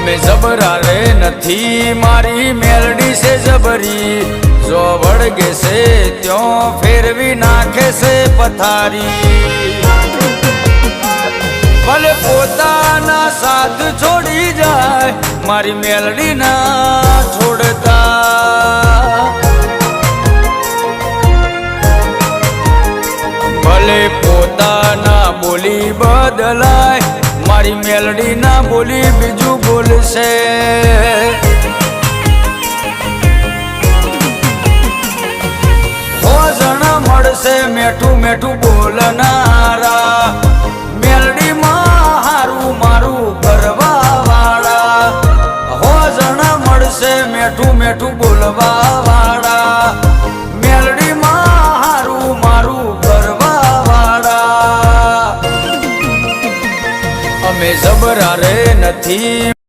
અમે જબરા રે નથી મારી મેલડી છે જબરી જો વળગે છે ત્યો ફેરવી નાખે છે પથારી ભલે પોતાના સાથ છોડી જાય મારી મેલડી ના છોડતા ભલે પોતાના બોલી બદલાય મારી મેલડી ના બોલી બીજું બોલશે જણા મળશે મેઠું મેઠું બોલનારા મેલડી માં હારું મારું કરવા વાળા જણા મળશે મેઠું મેઠું બોલવા વાળા મેલડી માં હારું મારું કરવા વાળા અમે જબરા રે નથી।